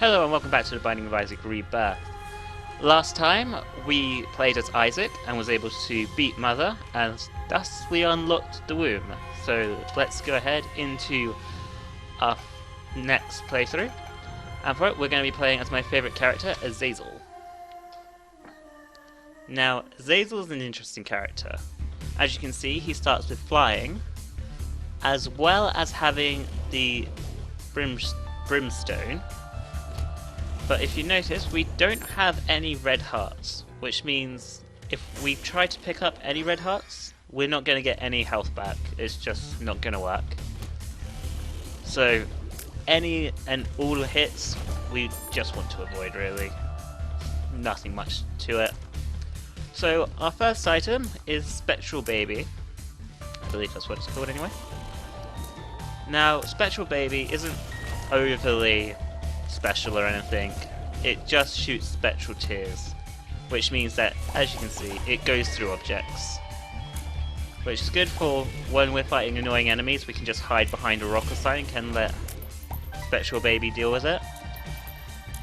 Hello and welcome back to the Binding of Isaac Rebirth. Last time we played as Isaac and was able to beat Mother, and thus we unlocked the womb. So let's go ahead into our next playthrough. And for it we're going to be playing as my favourite character, Azazel. Now Azazel is an interesting character. As you can see, he starts with flying, as well as having the brimstone. But if you notice, we don't have any red hearts, which means if we try to pick up any red hearts, we're not going to get any health back. It's just not going to work. So any and all hits we just want to avoid, really. Nothing much to it. So our first item is Spectral Baby. I believe that's what it's called anyway. Now, Spectral Baby isn't overly special or anything. It just shoots spectral tears, which means that, as you can see, it goes through objects, which is good for when we're fighting annoying enemies. We can just hide behind a rock or something and let Spectral Baby deal with it.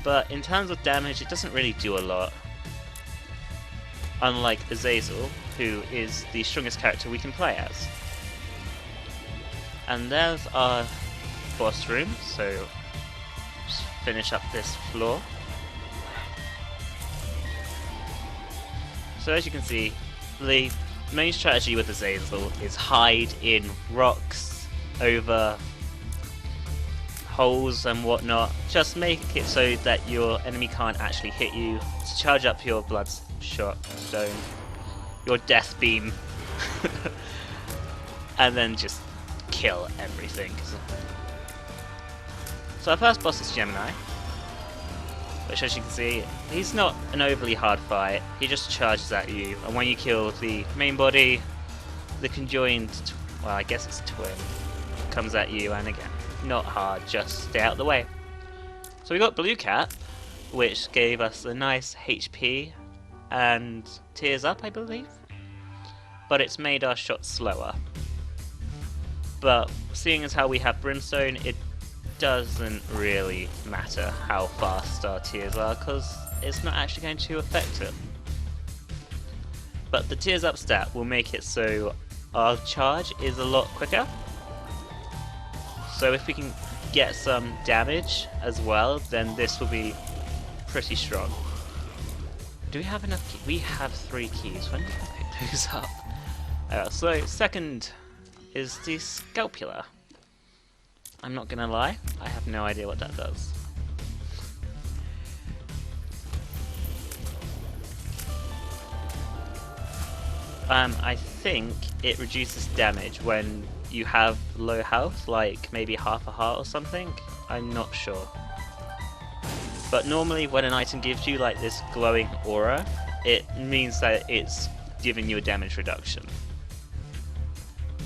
But in terms of damage, it doesn't really do a lot, unlike Azazel, who is the strongest character we can play as. And there's our boss room, so just finish up this floor. So as you can see, the main strategy with Azazel is hide in rocks, over holes and whatnot. Just make it so that your enemy can't actually hit you, to charge up your bloodshot stone, your death beam, and then just kill everything. So our first boss is Gemini, which, as you can see, he's not an overly hard fight. He just charges at you, and when you kill the main body, the conjoined, well, I guess it's twin, comes at you, and again, not hard, just stay out of the way. So we got Blue Cap, which gave us a nice HP and tears up, I believe, but it's made our shots slower. But seeing as how we have Brimstone, it doesn't really matter how fast our tears are, because it's not actually going to affect it. But the tears up stat will make it so our charge is a lot quicker. So if we can get some damage as well, then this will be pretty strong. Do we have enough keys? We have 3 keys. When did I pick those up? So second is the Scalpula. I'm not gonna lie, I have no idea what that does. I think it reduces damage when you have low health, like maybe half a heart or something. I'm not sure. But normally when an item gives you like this glowing aura, it means that it's giving you a damage reduction.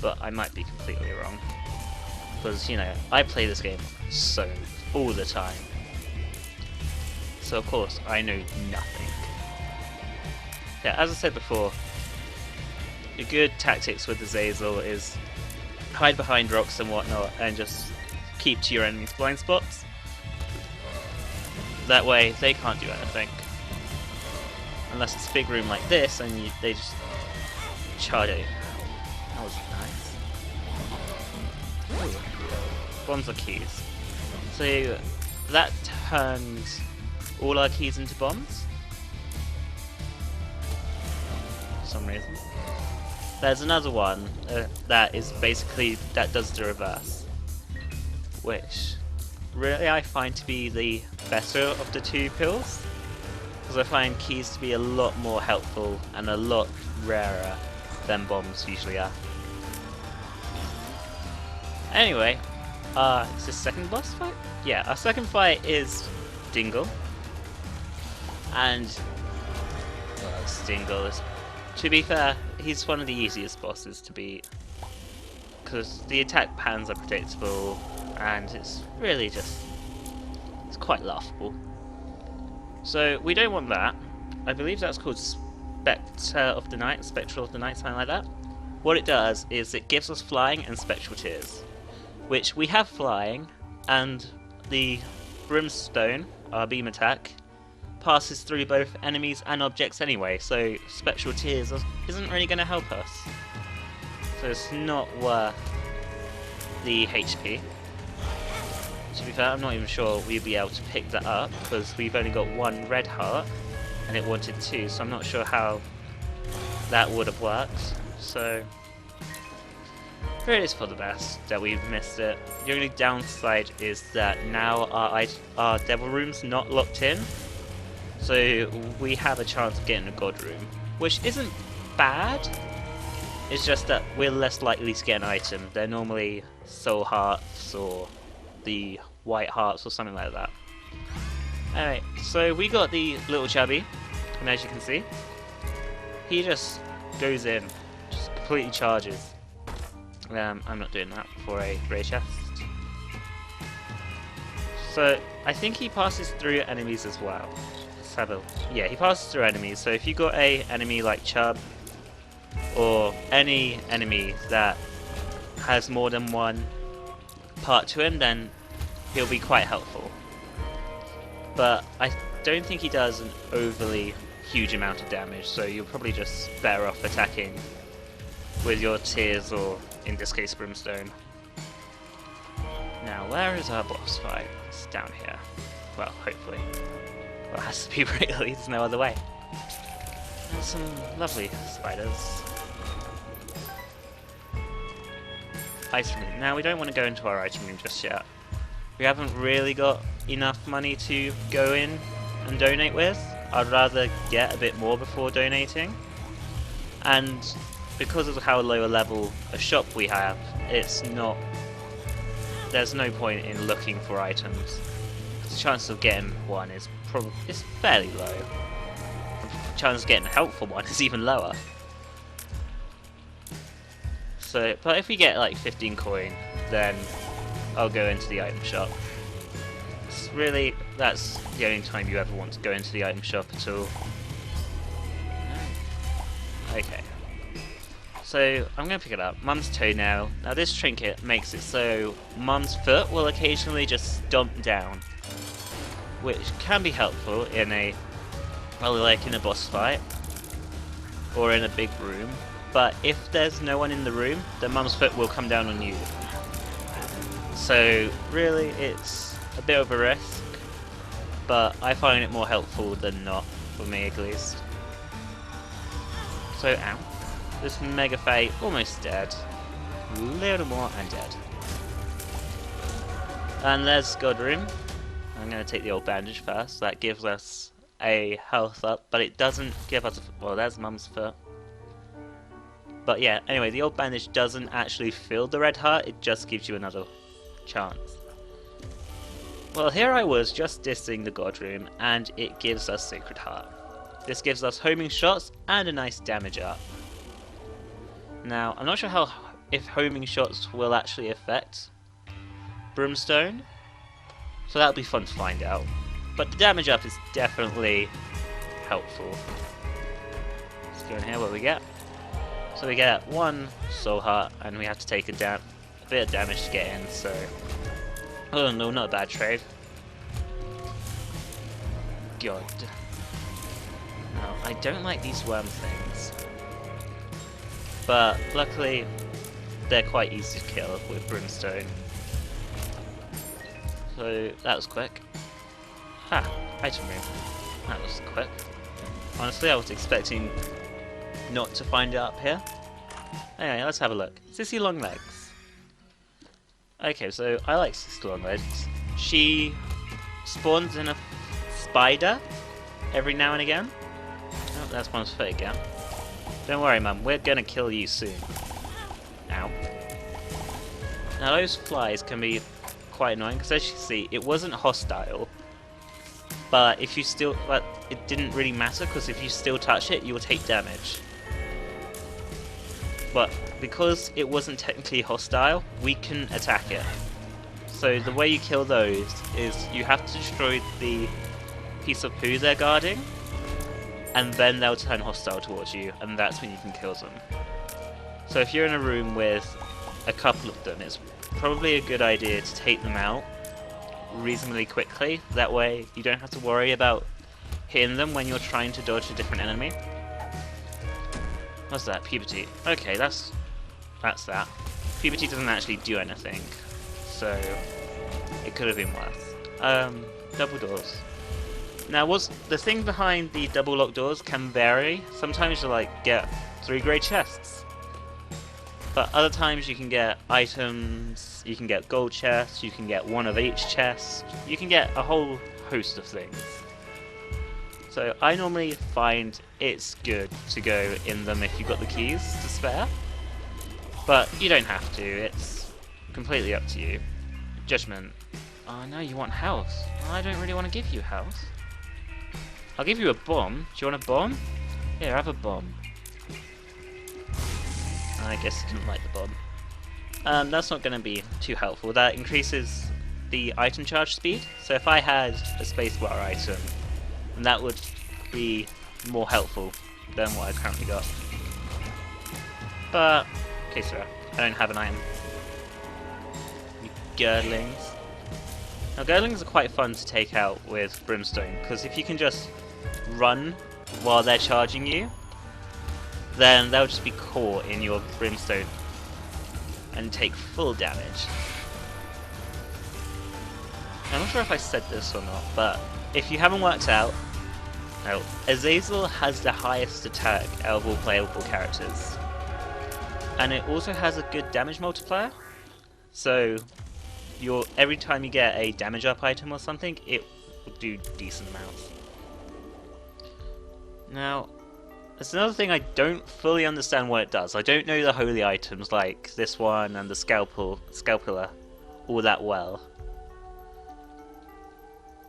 But I might be completely wrong, because, you know, I play this game all the time, so of course I know nothing. Yeah, as I said before, the good tactics with Azazel is hide behind rocks and whatnot, and just keep to your enemy's blind spots. That way they can't do anything, unless it's a big room like this and they just charge at you. That was nice. Ooh. Bombs are keys. So that turns all our keys into bombs for some reason. There's another one that is basically, that does the reverse, which really I find to be the better of the 2 pills, because I find keys to be a lot more helpful and a lot rarer than bombs usually are. Anyway, is this second boss fight? Yeah, our second fight is Dingle. And, well, Dingle is, to be fair, he's one of the easiest bosses to beat, because the attack patterns are predictable, and it's really just, it's quite laughable. So we don't want that. I believe that's called Spectral of the Night, something like that. What it does is it gives us flying and spectral tears, which we have flying, and the Brimstone, our beam attack, passes through both enemies and objects anyway, so Spectral Tears isn't really going to help us. So it's not worth the HP. To be fair, I'm not even sure we'd be able to pick that up, because we've only got one red heart, and it wanted two, so I'm not sure how that would have worked. So it is for the best that we've missed it. The only downside is that now our Devil Room's not locked in, so we have a chance of getting a God Room, which isn't bad. It's just that we're less likely to get an item. They're normally Soul Hearts or the White Hearts or something like that. Alright, so we got the little chubby, and as you can see, he just goes in, just completely charges. I'm not doing that for a grey chest. So I think he passes through enemies as well. Let's have a... Yeah, he passes through enemies. So if you got a enemy like Chub, or any enemy that has more than one part to him, then he'll be quite helpful. But I don't think he does an overly huge amount of damage, so you're probably just better off attacking with your Tears, or in this case Brimstone. Now, where is our boss fight? It's down here. Well, hopefully. Well, it has to be really, there's no other way. There's some lovely spiders. Item room. Now, we don't want to go into our item room just yet. We haven't really got enough money to go in and donate with. I'd rather get a bit more before donating. And because of how low a level a shop we have, it's not... There's no point in looking for items. The chance of getting one is fairly low. The chance of getting a helpful one is even lower. So, but if we get like 15 coin, then I'll go into the item shop. Really, that's the only time you ever want to go into the item shop at all. Okay. So, I'm going to pick it up. Mum's Toenail. Now this trinket makes it so Mum's foot will occasionally just stomp down, which can be helpful in a, well, like in a boss fight, or in a big room. But if there's no one in the room, then Mum's foot will come down on you. So, really, it's a bit of a risk, but I find it more helpful than not, for me at least. So, ow. This Mega Fae almost dead. A little more and dead. And there's God Room. I'm going to take the old bandage first. That gives us a health up, but it doesn't give us... Well, there's Mum's foot. But yeah, anyway, the old bandage doesn't actually fill the red heart, it just gives you another chance. Well, here I was just dissing the God Room, and it gives us Sacred Heart. This gives us homing shots and a nice damage up. Now, I'm not sure if homing shots will actually affect Brimstone, so that'll be fun to find out. But the damage up is definitely helpful. Let's go in here, what we get. So we get one soul heart, and we have to take a bit of damage to get in, so... Oh no, not a bad trade. God. Now, I don't like these worm things. But, luckily, they're quite easy to kill with Brimstone. So, that was quick. Ah, item room. That was quick. Honestly, I was expecting not to find it up here. Anyway, let's have a look. Sissy Longlegs. Okay, so I like Sissy Longlegs. She spawns in a spider every now and again. Oh, that's Mum's foot again. Don't worry, Mum, we're gonna kill you soon. Ow. Now those flies can be quite annoying, because as you see, it wasn't hostile. But if you still, it didn't really matter, because if you still touch it, you will take damage. But because it wasn't technically hostile, we can attack it. So the way you kill those is you have to destroy the piece of poo they're guarding, and then they'll turn hostile towards you, and that's when you can kill them. So if you're in a room with a couple of them, it's probably a good idea to take them out reasonably quickly. That way you don't have to worry about hitting them when you're trying to dodge a different enemy. What's that? Puberty. Okay, that's that. Puberty doesn't actually do anything, so it could have been worse. Double doors. Now, what's the thing behind the double lock doors can vary. Sometimes you like get 3 grey chests, but other times you can get items, you can get gold chests, you can get 1 of each chest, you can get a whole host of things. So I normally find it's good to go in them if you've got the keys to spare, but you don't have to, it's completely up to you. Judgment. Oh no, you want health. I don't really want to give you health. I'll give you a bomb. Do you want a bomb? Here, have a bomb. I guess you didn't like the bomb. That's not going to be too helpful. That increases the item charge speed, so if I had a spacebar item, and that would be more helpful than what I've currently got. But, okay sir, I don't have an item. You girdlings. Now girdlings are quite fun to take out with brimstone, because if you can just run while they're charging you, then they'll just be caught in your brimstone and take full damage. I'm not sure if I said this or not, but if you haven't worked out, now, Azazel has the highest attack out of all playable characters. And it also has a good damage multiplier. So, every time you get a damage up item or something, it will do decent amounts. Now, there's another thing I don't fully understand what it does. I don't know the holy items like this one and the scalpula all that well.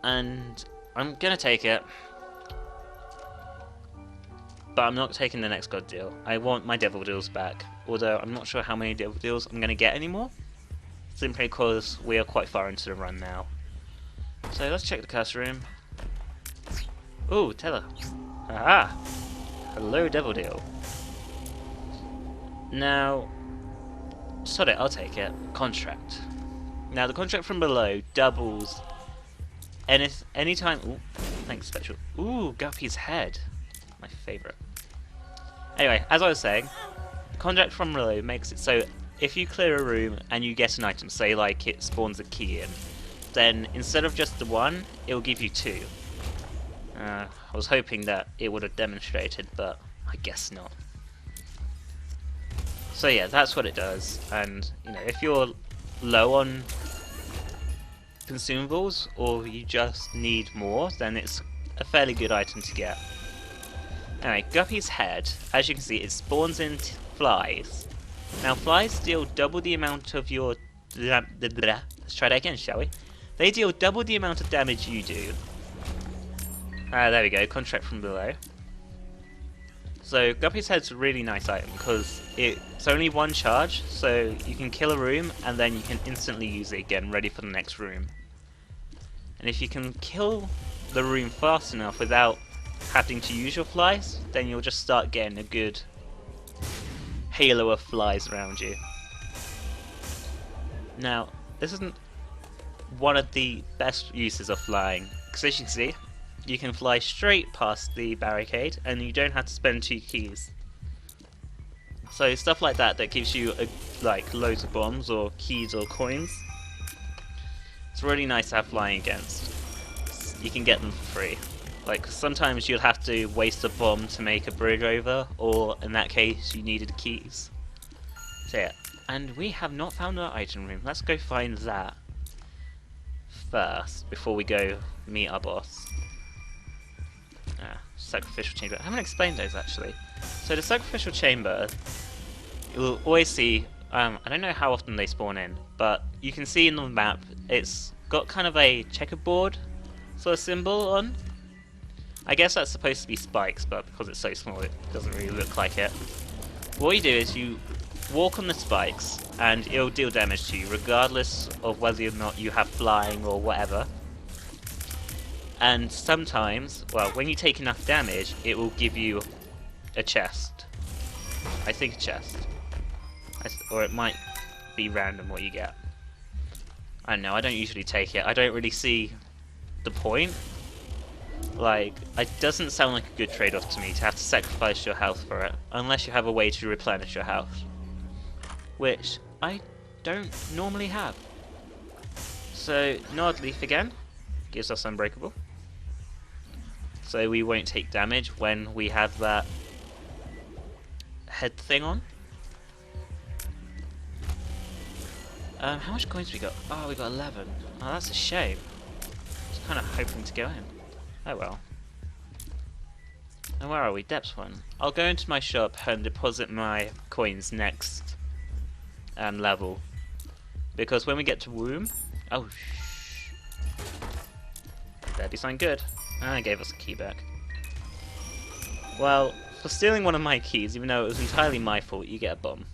And I'm gonna take it, but I'm not taking the next god deal. I want my devil deals back, although I'm not sure how many devil deals I'm gonna get anymore, simply because we are quite far into the run now. So let's check the curse room. Ooh, teller. Aha! Hello, devil deal. Now, sod it, I'll take it. Contract. Now, the contract from below doubles anytime. Ooh, thanks, special. Ooh, Guppy's head. My favourite. Anyway, as I was saying, the contract from below makes it so if you clear a room and you get an item, say like it spawns a key in, then instead of just the 1, it will give you 2. I was hoping that it would have demonstrated, but I guess not. So yeah, that's what it does, and you know, if you're low on consumables or you just need more, then it's a fairly good item to get. Anyway, Guppy's head, as you can see, it spawns in flies. Now flies deal double the amount of your... Let's try that again, shall we? They deal double the amount of damage you do. There we go, contract from below. So Guppy's head's a really nice item because it's only 1 charge, so you can kill a room and then you can instantly use it again, ready for the next room. And if you can kill the room fast enough without having to use your flies, then you'll just start getting a good halo of flies around you. Now, this isn't one of the best uses of flying, because as you can see, you can fly straight past the barricade and you don't have to spend 2 keys. So stuff like that gives you like loads of bombs or keys or coins, it's really nice to have flying against. You can get them for free. Like sometimes you'll have to waste a bomb to make a bridge over, or in that case you needed keys. So yeah, and we have not found our item room. Let's go find that first before we go meet our boss. Sacrificial chamber. I haven't explained those actually. So the sacrificial chamber, you'll always see, I don't know how often they spawn in, but you can see in the map it's got kind of a checkerboard sort of symbol on. I guess that's supposed to be spikes, but because it's so small it doesn't really look like it. What you do is you walk on the spikes and it'll deal damage to you regardless of whether or not you have flying or whatever. And sometimes, well, when you take enough damage, it will give you a chest. I think a chest. Or it might be random what you get. I don't know, I don't usually take it. I don't really see the point. Like, it doesn't sound like a good trade-off to me to have to sacrifice your health for it, unless you have a way to replenish your health. Which I don't normally have. So, Nod Leaf again gives us Unbreakable. So we won't take damage when we have that head thing on. How much coins we got? Oh, we got 11. Oh, that's a shame. I was kind of hoping to go in. Oh well. And where are we? Depths 1. I'll go into my shop and deposit my coins next level. Because when we get to Womb... Oh, shh. Better be something good. And it gave us a key back. Well, for stealing one of my keys, even though it was entirely my fault, you get a bomb.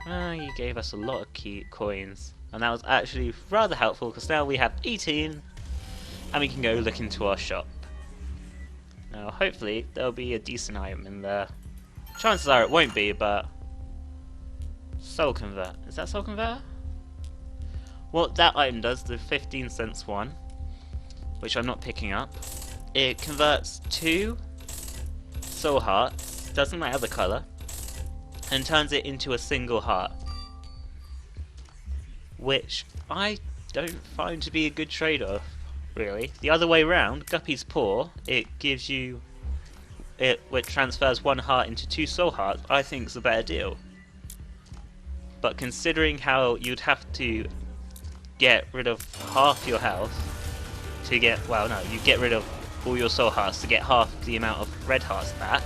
You gave us a lot of coins. And that was actually rather helpful, because now we have 18, and we can go look into our shop. Now, hopefully, there'll be a decent item in there. Chances are it won't be, but... Soul Convert. Is that Soul Converter? What that item does, the 15 cents one, which I'm not picking up, it converts 2 soul hearts, doesn't matter the colour, and turns it into a single heart. Which I don't find to be a good trade-off, really. The other way round, Guppy's Paw, it gives you... it transfers 1 heart into 2 soul hearts, I think is a better deal. But considering how you'd have to get rid of half your health to get... well, no, you get rid of all your soul hearts to get half the amount of red hearts back,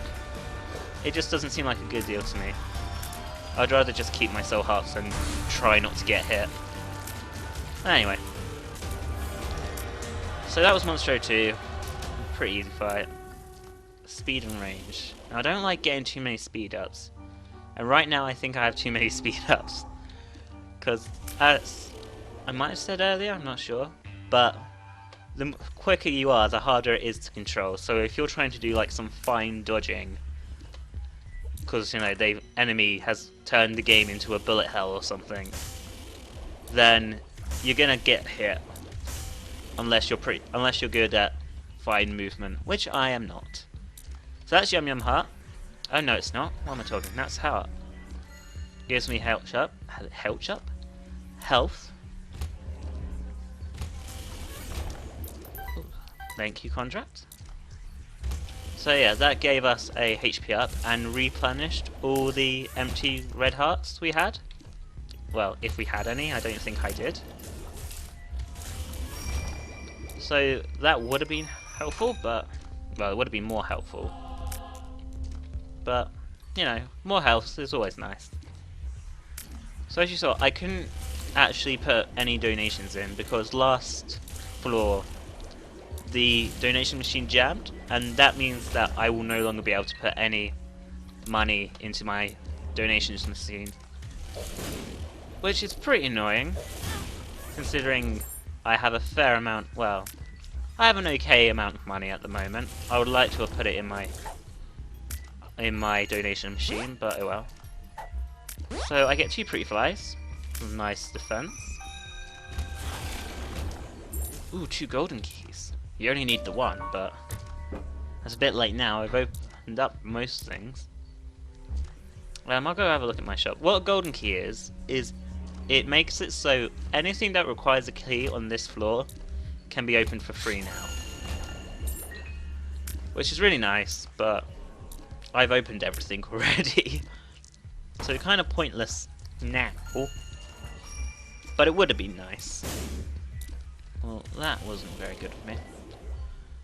it just doesn't seem like a good deal to me. I'd rather just keep my soul hearts and try not to get hit. Anyway. So that was Monstro 2. Pretty easy fight. Speed and range. Now I don't like getting too many speed ups. And right now I think I have too many speed ups. Because, as I might have said earlier, I'm not sure. But the quicker you are, the harder it is to control. So if you're trying to do like some fine dodging, because you know the enemy has turned the game into a bullet hell or something, then you're gonna get hit unless you're good at fine movement, which I am not. So that's Yum Yum Heart. Oh no, it's not. What am I talking? That's Heart. Gives me health. Ooh, thank you, contract. So yeah, that gave us a HP up and replenished all the empty red hearts we had. Well, if we had any, I don't think I did. So that would have been helpful, but... well, it would have been more helpful. But, you know, more health is always nice. So as you saw, I couldn't actually put any donations in because last floor the donation machine jammed, and that means that I will no longer be able to put any money into my donations machine, which is pretty annoying considering I have a fair amount, well, I have an okay amount of money at the moment. I would like to have put it in my donation machine, but oh well. So I get 2 pretty flies, nice defense. Ooh, 2 golden keys. You only need the 1, but that's a bit late now. I've opened up most things. I'll go have a look at my shop. What a golden key is it makes it so anything that requires a key on this floor can be opened for free now. Which is really nice, but I've opened everything already. So kind of pointless now. But it would have been nice. Well, that wasn't very good of me.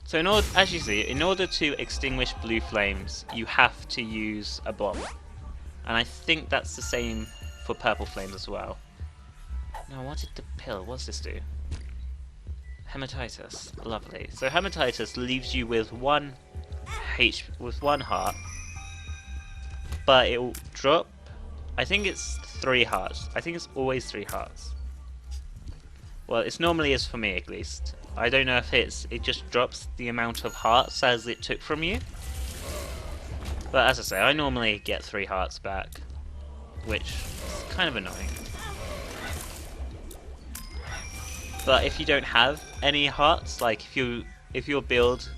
So in order, as you see, in order to extinguish blue flames, you have to use a bomb. And I think that's the same for purple flames as well. Now, what did the pill? What's this do? Hematitis. Lovely. So hematitis leaves you with one heart, but it will drop. I think it's 3 hearts. I think it's always 3 hearts. Well, it's normally is for me at least. I don't know if it just drops the amount of hearts as it took from you. But as I say, I normally get 3 hearts back, which is kind of annoying. But if you don't have any hearts, like if your build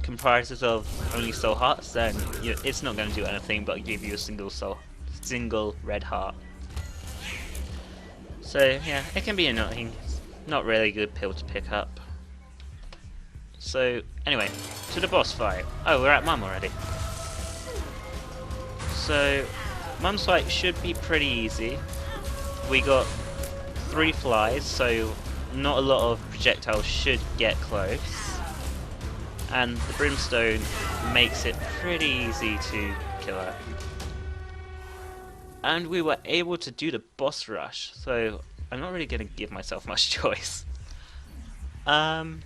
comprises of only soul hearts, then it's not going to do anything but give you a single red heart. So yeah, it can be annoying. It's not really a good pill to pick up. So anyway, to the boss fight. Oh, we're at Mum already. So Mum's fight should be pretty easy. We got 3 flies, so not a lot of projectiles should get close. And the brimstone makes it pretty easy to kill her. And we were able to do the boss rush, so I'm not really going to give myself much choice. Now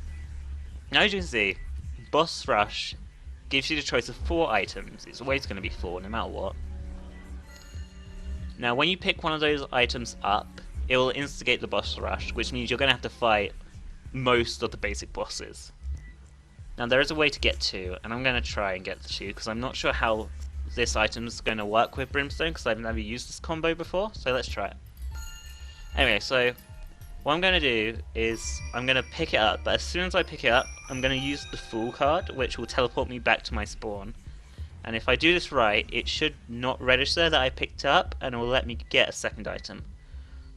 as you can see, boss rush gives you the choice of 4 items. It's always going to be 4 no matter what. Now when you pick one of those items up, it will instigate the boss rush, which means you're going to have to fight most of the basic bosses. Now there is a way to get 2, and I'm going to try and get the 2 because I'm not sure how this item is going to work with Brimstone because I've never used this combo before, so let's try it. Anyway, so what I'm going to do is I'm going to pick it up, but as soon as I pick it up, I'm going to use the Fool card, which will teleport me back to my spawn. And if I do this right, it should not register that I picked it up, and it will let me get a second item.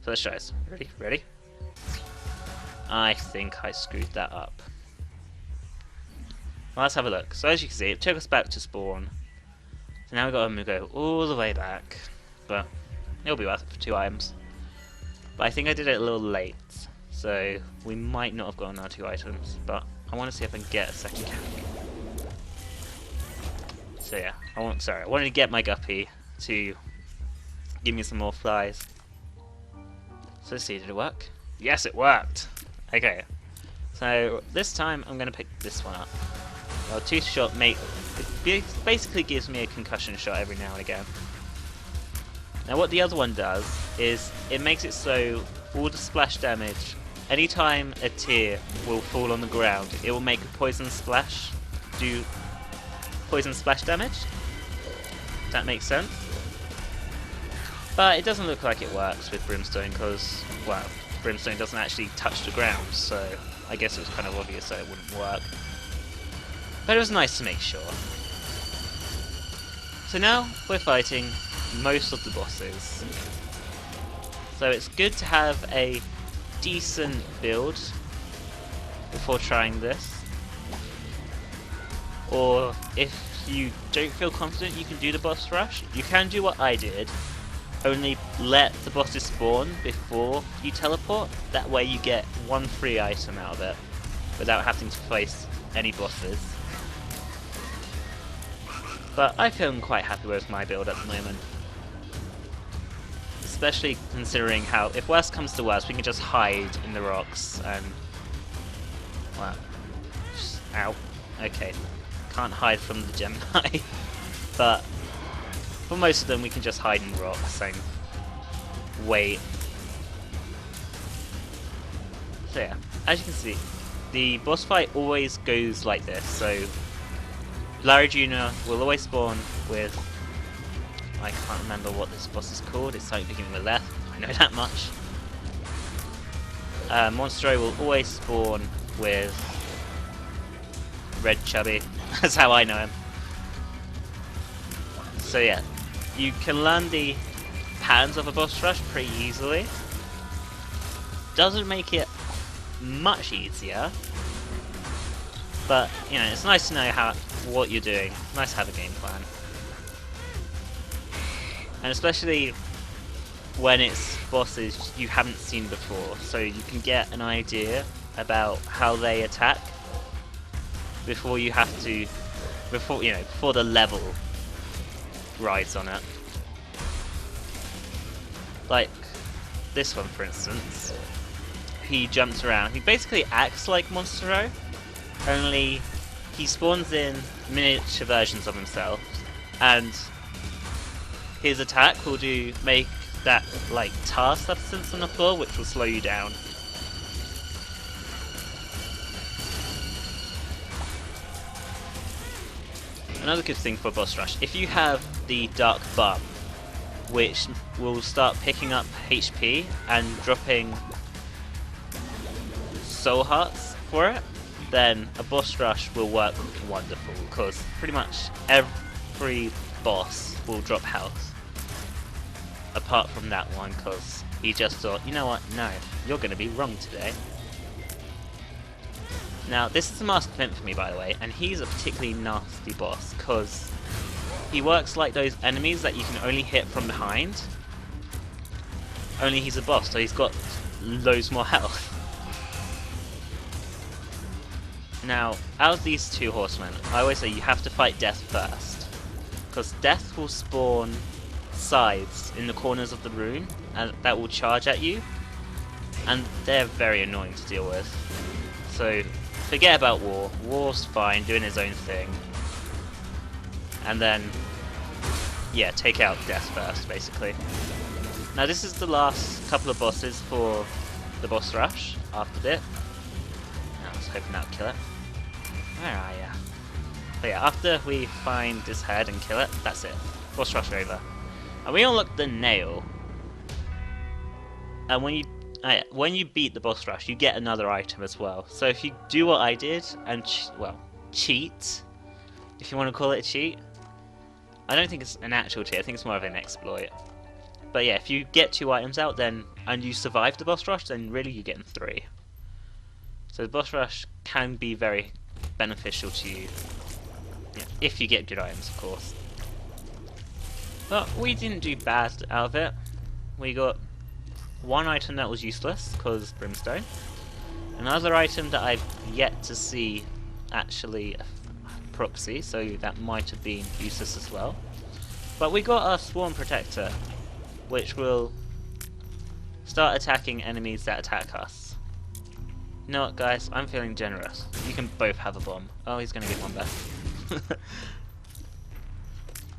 So let's try this. Ready? Ready? I think I screwed that up. Well, let's have a look. So as you can see, it took us back to spawn. So now we've got to go all the way back. But it'll be worth it for 2 items. But I think I did it a little late. So we might not have gotten our 2 items. But I want to see if I can get a second cap. So yeah, I wanted to get my guppy to give me some more flies. So let's see, did it work? Yes, it worked! Okay, so this time I'm going to pick this one up. Well, 2 shot basically gives me a concussion shot every now and again. Now what the other one does is it makes it so all the splash damage, anytime a tear will fall on the ground, it will make a poison splash do poison splash damage. If that makes sense. But it doesn't look like it works with Brimstone because, well, Brimstone doesn't actually touch the ground, so I guess it was kind of obvious that it wouldn't work. But it was nice to make sure. So now we're fighting most of the bosses. So it's good to have a decent build before trying this. Or if you don't feel confident you can do the boss rush, you can do what I did. Only let the bosses spawn before you teleport. That way you get 1 free item out of it without having to face any bosses. But I feel quite happy with my build at the moment. Especially considering how, if worst comes to worst, we can just hide in the rocks and... Wow. Ow. Okay. Can't hide from the Gemini. But for most of them we can just hide in rocks and wait. So yeah, as you can see, the boss fight always goes like this. So Larry Jr. will always spawn with, I can't remember what this boss is called, it's something beginning with Leth, I know that much. Monstro will always spawn with Red Chubby, that's how I know him. So yeah, you can learn the patterns of a boss rush pretty easily. Doesn't make it much easier, but you know, it's nice to know what you're doing. Nice to have a game plan. And especially when it's bosses you haven't seen before, so you can get an idea about how they attack before you have to, before the level rides on it. Like this one, for instance, he jumps around. He basically acts like Monstro, only he spawns in miniature versions of himself, and his attack will make that like tar substance on the floor, which will slow you down. Another good thing for boss rush, if you have the dark bump, which will start picking up HP and dropping soul hearts for it, then a boss rush will work wonderful, because pretty much every boss will drop health. Apart from that one, because he just thought, you know what, no, you're going to be wrong today. Now, this is a Mask of Infamy, by the way, and he's a particularly nasty boss, because he works like those enemies that you can only hit from behind. Only he's a boss, so he's got loads more health. Now, out of these two horsemen, I always say you have to fight Death first, because Death will spawn scythes in the corners of the room, and that will charge at you, and they're very annoying to deal with. So, forget about War. War's fine, doing his own thing. And then, yeah, take out Death first, basically. Now this is the last couple of bosses for the boss rush after it. I was hoping that would kill it. Where are ya? But yeah, after we find this head and kill it, that's it. Boss rush over. And we unlock the nail. And when you beat the boss rush, you get another item as well. So if you do what I did and cheat, if you want to call it a cheat. I don't think it's an actual cheat. I think it's more of an exploit. But yeah, if you get 2 items out, then and you survive the boss rush, then really you're getting 3. So the boss rush can be very beneficial to you, yeah, if you get good items, of course. But we didn't do bad out of it. We got 1 item that was useless, because brimstone. Another item that I've yet to see actually proxy, so that might have been useless as well. But we got our Swarm Protector, which will start attacking enemies that attack us. You know what, guys? I'm feeling generous. You can both have a bomb. Oh, he's going to get one back.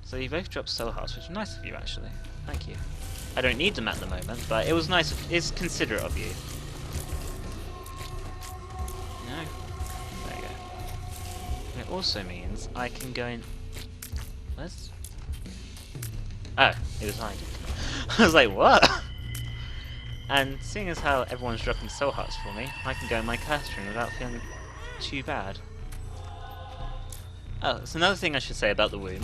So you both dropped soul hearts, which is nice of you, actually. Thank you. I don't need them at the moment, but it was nice. It's considerate of you. No. There you go. It also means I can go in. Where's? Oh, it was hiding. I was like, what? And seeing as how everyone's dropping soul hearts for me, I can go in my classroom without feeling too bad. Oh, it's another thing I should say about the womb.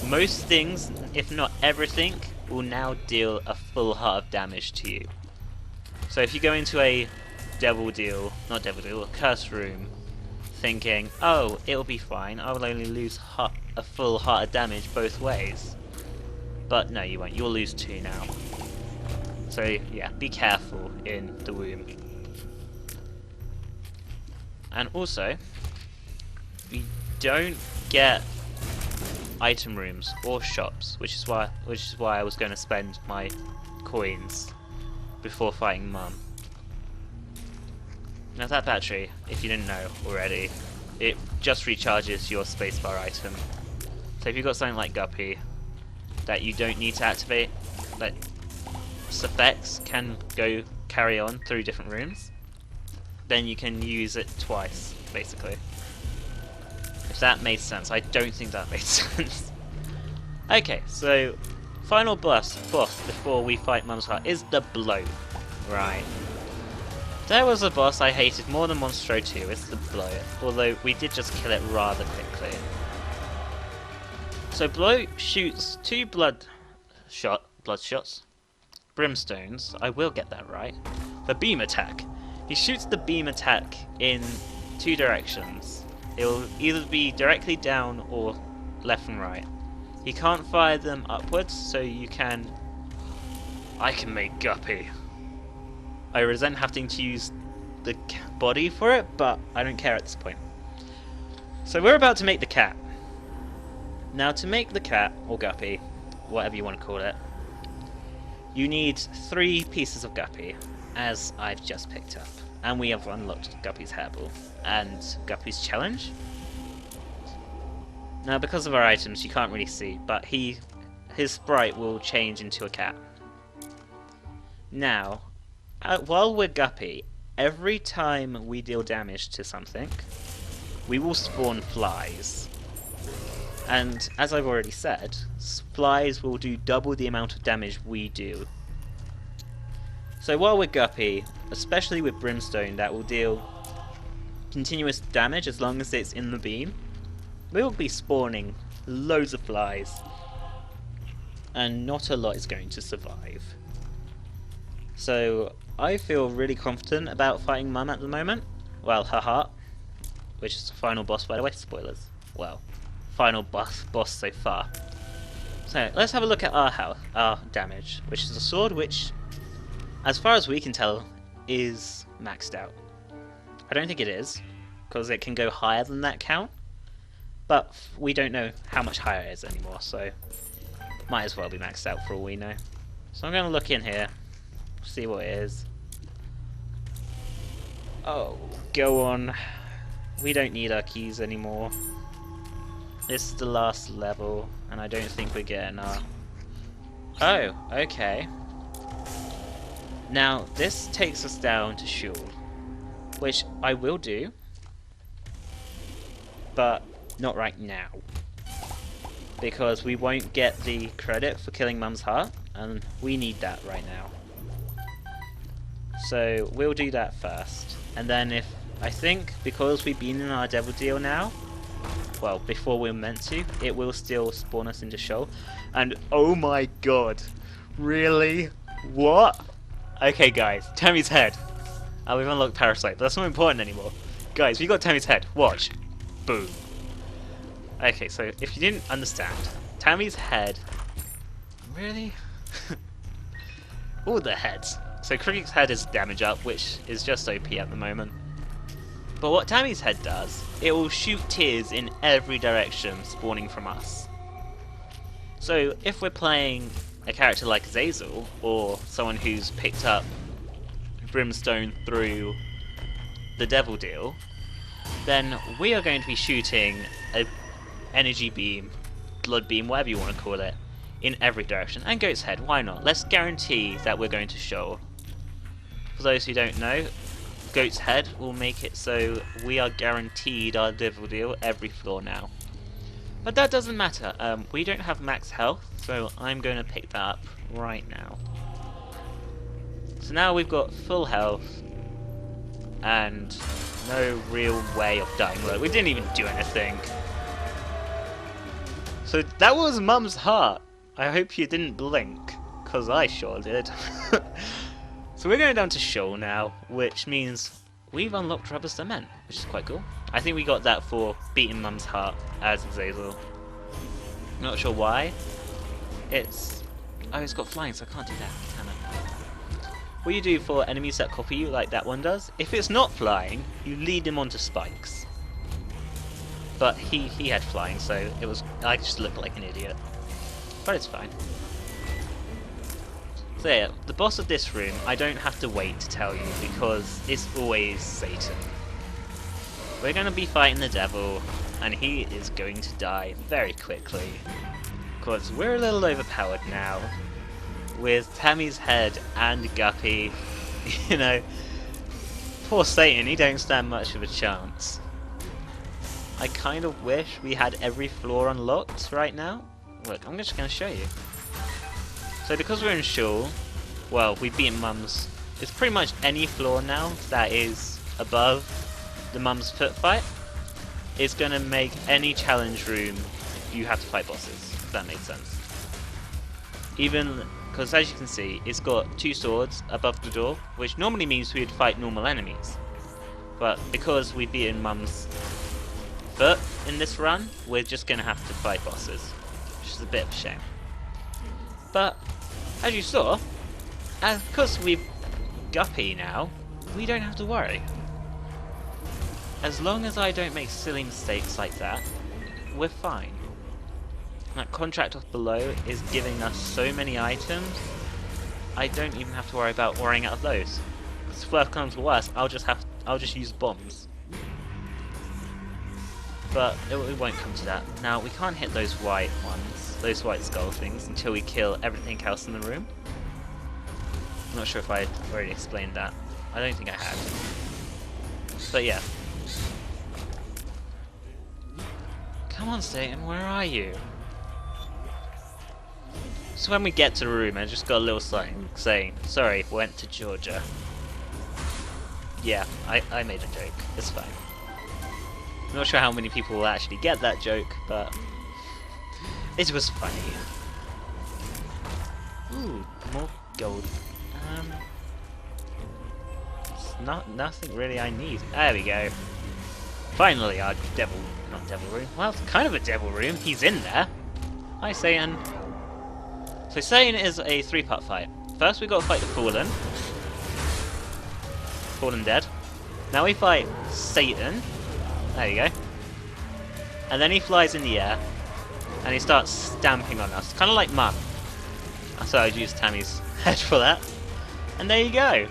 Most things, if not everything, will now deal a full heart of damage to you. So if you go into a a curse room, thinking, oh, it'll be fine, I will only lose a full heart of damage both ways. But no, you won't. You'll lose 2 now. So yeah, be careful in the womb. And also, we don't get item rooms or shops, which is why I was going to spend my coins before fighting Mum. Now that battery, if you didn't know already, it just recharges your spacebar item. So if you've got something like Guppy that you don't need to activate, like effects can carry on through different rooms, then you can use it twice, basically. If that made sense. I don't think that made sense. Okay, so final boss before we fight Mum's Heart is the Bloat. Right. There was a boss I hated more than Monstro 2, it's the Bloat, although we did just kill it rather quickly. So Bloat shoots 2 blood shots, brimstones, I will get that right, the beam attack. He shoots the beam attack in 2 directions. It will either be directly down or left and right. He can't fire them upwards, so I can make Guppy. I resent having to use the body for it, but I don't care at this point. So we're about to make the cat. Now to make the cat, or Guppy, whatever you want to call it, you need 3 pieces of Guppy, as I've just picked up. And we have unlocked Guppy's Hairball and Guppy's Challenge. Now because of our items you can't really see, but his sprite will change into a cat. Now, while we're Guppy, every time we deal damage to something, we will spawn flies. And as I've already said, flies will do double the amount of damage we do. So while we're Guppy, especially with Brimstone that will deal continuous damage as long as it's in the beam, we will be spawning loads of flies and not a lot is going to survive. So I feel really confident about fighting Mum at the moment. Well, her heart, which is the final boss by the way, spoilers. Well, final boss so far. So let's have a look at our damage, which is a sword which, as far as we can tell, is maxed out. I don't think it is, because it can go higher than that count, but we don't know how much higher it is anymore, so might as well be maxed out for all we know. So I'm going to look in here, see what it is. Oh, go on. We don't need our keys anymore. This is the last level, and I don't think we're getting our... Oh, okay. Now, this takes us down to Shul, which I will do, but not right now. Because we won't get the credit for killing Mum's heart, and we need that right now. So, we'll do that first. And then if... I think, because we've been in our devil deal now, well, before we're meant to, it will still spawn us into Shoal. And oh my god, really? What? Okay guys, Tammy's head. We've unlocked Parasite, but that's not important anymore. Guys, we got Tammy's head, watch. Boom. Okay, so if you didn't understand, Tammy's head... Really? All the heads. So Cricket's head is damage up, which is just OP at the moment. But what Tammy's head does, it will shoot tears in every direction spawning from us. So if we're playing a character like Azazel, or someone who's picked up Brimstone through the Devil Deal, then we are going to be shooting a energy beam, blood beam, whatever you want to call it, in every direction. And Goat's head, why not? Let's guarantee that we're going to Shoal. For those who don't know, Goat's head will make it so we are guaranteed our Devil Deal every floor now. But that doesn't matter, we don't have max health, so I'm going to pick that up right now. So now we've got full health, and no real way of dying. Look, we didn't even do anything. So that was Mum's heart. I hope you didn't blink, because I sure did. So we're going down to Shoal now, which means we've unlocked Rubber Cement, which is quite cool. I think we got that for beating Mum's heart as Azazel. Not sure why. It's... Oh, it's got flying, so I can't do that, can I? What you do for enemies that copy you, like that one does, if it's not flying, you lead him onto spikes. But he had flying, so it was... I just looked like an idiot. But it's fine. So yeah, the boss of this room, I don't have to wait to tell you, because it's always Satan. We're going to be fighting the devil, and he is going to die very quickly, because we're a little overpowered now, with Tammy's head and Guppy. You know, poor Satan, he don't stand much of a chance. I kind of wish we had every floor unlocked right now. Look, I'm just going to show you. So because we're in Shoal, well, we've beaten Mum's. It's pretty much any floor now that is above the Mum's foot fight. It's going to make any challenge room you have to fight bosses, if that makes sense. Even, because as you can see, it's got two swords above the door, which normally means we would fight normal enemies. But because we've beaten Mum's foot in this run, we're just going to have to fight bosses, which is a bit of a shame. But as you saw, because we've Guppy now, we don't have to worry. As long as I don't make silly mistakes like that, we're fine. That contract off below is giving us so many items, I don't even have to worry about worrying out of those. If worst comes to worst, I'll just use bombs. But it won't come to that. Now we can't hit those white ones, those white skull things, until we kill everything else in the room. I'm not sure if I already explained that. I don't think I had. But yeah. Come on, Satan, where are you? So when we get to the room, I just got a little sign saying, sorry, went to Georgia. Yeah, I made a joke. It's fine. I'm not sure how many people will actually get that joke, but it was funny. Ooh, more gold. It's nothing really I need. There we go. Finally, our not devil room. Well, it's kind of a devil room. He's in there. Hi, Satan. So Satan is a 3-part fight. First, we got to fight the Fallen. Fallen dead. Now we fight Satan. There you go. And then he flies in the air, and he starts stamping on us, kind of like Mum. So I'd use Tammy's head for that. And there you go.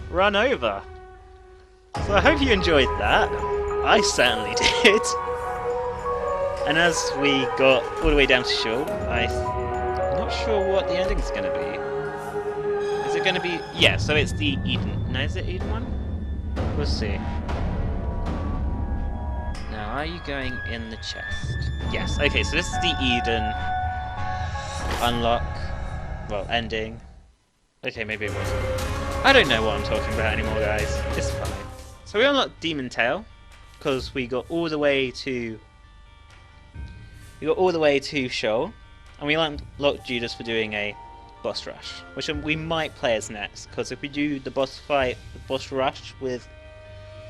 Run over. So I hope you enjoyed that. I certainly did. And as we got all the way down to shore, I'm not sure what the ending's going to be. Is it going to be... Yeah, so it's the Eden. No, is it Eden one? We'll see. Now, are you going in the chest? Yes. Okay, so this is the Eden unlock. Well, ending. Okay, maybe it wasn't. I don't know what I'm talking about anymore, guys. It's fine. So we unlocked Demon Tail because we got all the way to Shoal, and we unlocked Judas for doing a boss rush, which we might play as next. Because if we do the boss rush with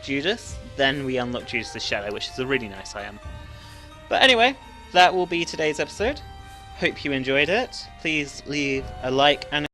Judas, then we unlock Judas' Shadow, which is a really nice item. But anyway, that will be today's episode. Hope you enjoyed it. Please leave a like and